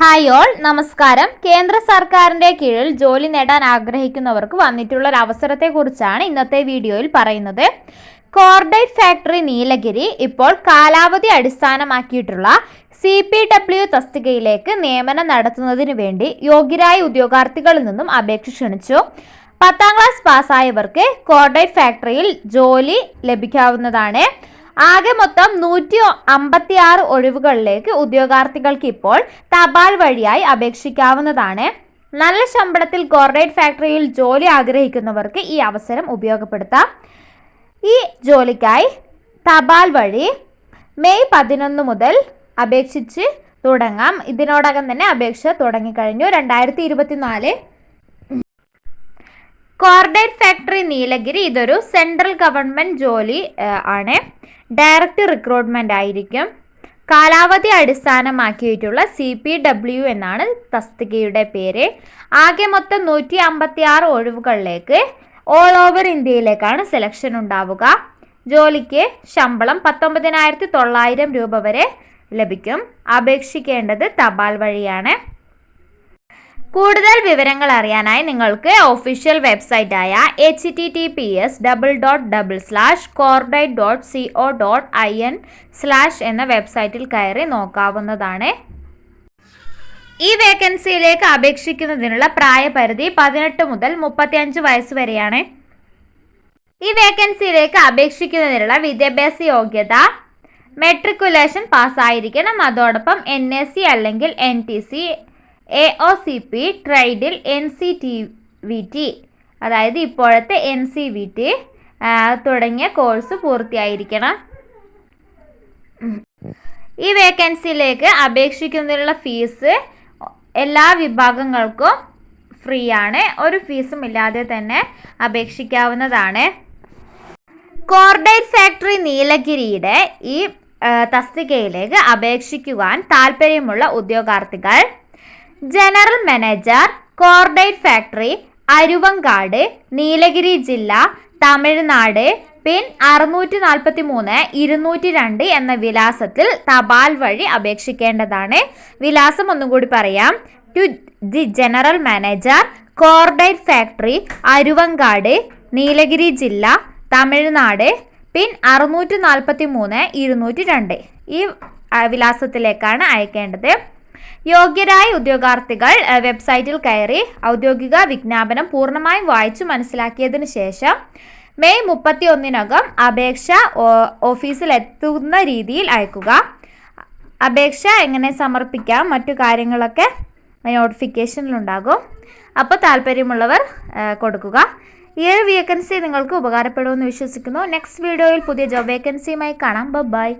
Hi all, നമസ്കാരം. കേന്ദ്ര സർക്കാരിന്റെ കീഴിൽ ജോലി നേടാൻ ആഗ്രഹിക്കുന്നവർക്ക് വന്നിട്ടുള്ള ഒരു അവസരത്തെക്കുറിച്ചാണ് ഇന്നത്തെ വീഡിയോയിൽ പറയുന്നത്. കോർഡൈറ്റ് ഫാക്ടറി നീലഗിരി ഇപ്പോൾ കാലാവധി അടിസ്ഥാനമാക്കിയിട്ടുള്ള CPW തസ്തികയിലേക്ക് നിയമനം നടത്തുന്നതിന് വേണ്ടി യോഗ്യരായ ഉദ്യോഗാർത്ഥികളിൽ നിന്നും അപേക്ഷ ക്ഷണിച്ചു. 10ാം ക്ലാസ് പാസ്സായവർക്ക് കോർഡൈറ്റ് ഫാക്ടറിയിൽ ജോലി ലഭിക്കാവുന്നതാണ്. ആകെ മൊത്തം 156 ഒഴിവുകളിലേക്ക് ഉദ്യോഗാർത്ഥികൾക്ക് ഇപ്പോൾ തപാൽ വഴിയായി അപേക്ഷിക്കാവുന്നതാണ്. നല്ല ശമ്പളത്തിൽ കോർഡൈറ്റ് ഫാക്ടറിയിൽ ജോലി ആഗ്രഹിക്കുന്നവർക്ക് ഈ അവസരം ഉപയോഗപ്പെടുത്താം. ഈ ജോലിക്കായി തപാൽ വഴി മെയ് 11 മുതൽ അപേക്ഷിച്ച് തുടങ്ങാം. ഇതിനോടകം തന്നെ അപേക്ഷ തുടങ്ങിക്കഴിഞ്ഞു. 2024 കോർഡൈറ്റ് ഫാക്ടറി നീലഗിരി ഇതൊരു സെൻട്രൽ ഗവൺമെൻറ് ജോലി ആണ്. ഡയറക്റ്റ് റിക്രൂട്ട്മെന്റ് ആയിരിക്കും. കാലാവധി അടിസ്ഥാനമാക്കിയിട്ടുള്ള CPW എന്നാണ് തസ്തികയുടെ പേര്. ആകെ മൊത്തം 156 ഒഴിവുകളിലേക്ക് ഓൾ ഓവർ ഇന്ത്യയിലേക്കാണ് സെലക്ഷൻ ഉണ്ടാവുക. ജോലിക്ക് ശമ്പളം 19,900 രൂപ വരെ ലഭിക്കും. അപേക്ഷിക്കേണ്ടത് തപാൽ വഴിയാണ്. കൂടുതൽ വിവരങ്ങൾ അറിയാനായി നിങ്ങൾക്ക് ഒഫീഷ്യൽ വെബ്സൈറ്റായ https://cordite.co.in/ എന്ന വെബ്സൈറ്റിൽ കയറി നോക്കാവുന്നതാണ്. ഈ വേക്കൻസിയിലേക്ക് അപേക്ഷിക്കുന്നതിനുള്ള പ്രായപരിധി 18 മുതൽ 35 വയസ്സ് വരെയാണ്. ഈ വേക്കൻസിയിലേക്ക് അപേക്ഷിക്കുന്നതിനുള്ള വിദ്യാഭ്യാസ യോഗ്യത മെട്രിക്കുലേഷൻ പാസ്സായിരിക്കണം. അതോടൊപ്പം NSC അല്ലെങ്കിൽ NTC, AOCP, ട്രൈഡിൽ NCTVT അതായത് ഇപ്പോഴത്തെ NCVT തുടങ്ങിയ കോഴ്സ് പൂർത്തിയായിരിക്കണം. ഈ വേക്കൻസിയിലേക്ക് അപേക്ഷിക്കുന്നതിനുള്ള ഫീസ് എല്ലാ വിഭാഗങ്ങൾക്കും ഫ്രീ ആണ്. ഒരു ഫീസും ഇല്ലാതെ തന്നെ അപേക്ഷിക്കാവുന്നതാണ്. കോർഡൈറ്റ് ഫാക്ടറി നീലഗിരിയുടെ ഈ തസ്തികയിലേക്ക് അപേക്ഷിക്കുവാൻ താല്പര്യമുള്ള ഉദ്യോഗാർത്ഥികൾ general manager, cordite factory, Aruvankadu, Nilgiri ജില്ല, തമിഴ്നാട്, പിൻ 643-202 എന്ന വിലാസത്തിൽ തപാൽ വഴി അപേക്ഷിക്കേണ്ടതാണ്. വിലാസം ഒന്നും കൂടി പറയാം. To the general manager, cordite factory, Aruvankadu, Nilgiri ജില്ല, തമിഴ്നാട്, പിൻ 643-202 ഈ വിലാസത്തിലേക്കാണ് അയക്കേണ്ടത്. യോഗ്യരായ ഉദ്യോഗാർത്ഥികൾ വെബ്സൈറ്റിൽ കയറി ഔദ്യോഗിക വിജ്ഞാപനം പൂർണ്ണമായും വായിച്ചു മനസ്സിലാക്കിയതിനു ശേഷം മെയ് 31-നകം അപേക്ഷ ഓഫീസിൽ എത്തുന്ന രീതിയിൽ അയക്കുക. അപേക്ഷ എങ്ങനെ സമർപ്പിക്കാം, മറ്റു കാര്യങ്ങളൊക്കെ നോട്ടിഫിക്കേഷനിലുണ്ടാകും. അപ്പോൾ താല്പര്യമുള്ളവർ കൊടുക്കുക. ഈ ഒരു വേക്കൻസി നിങ്ങൾക്ക് ഉപകാരപ്പെടുമെന്ന് വിശ്വസിക്കുന്നു. നെക്സ്റ്റ് വീഡിയോയിൽ പുതിയ ജോബ് വേക്കൻസിയുമായി കാണാം. ബൈ.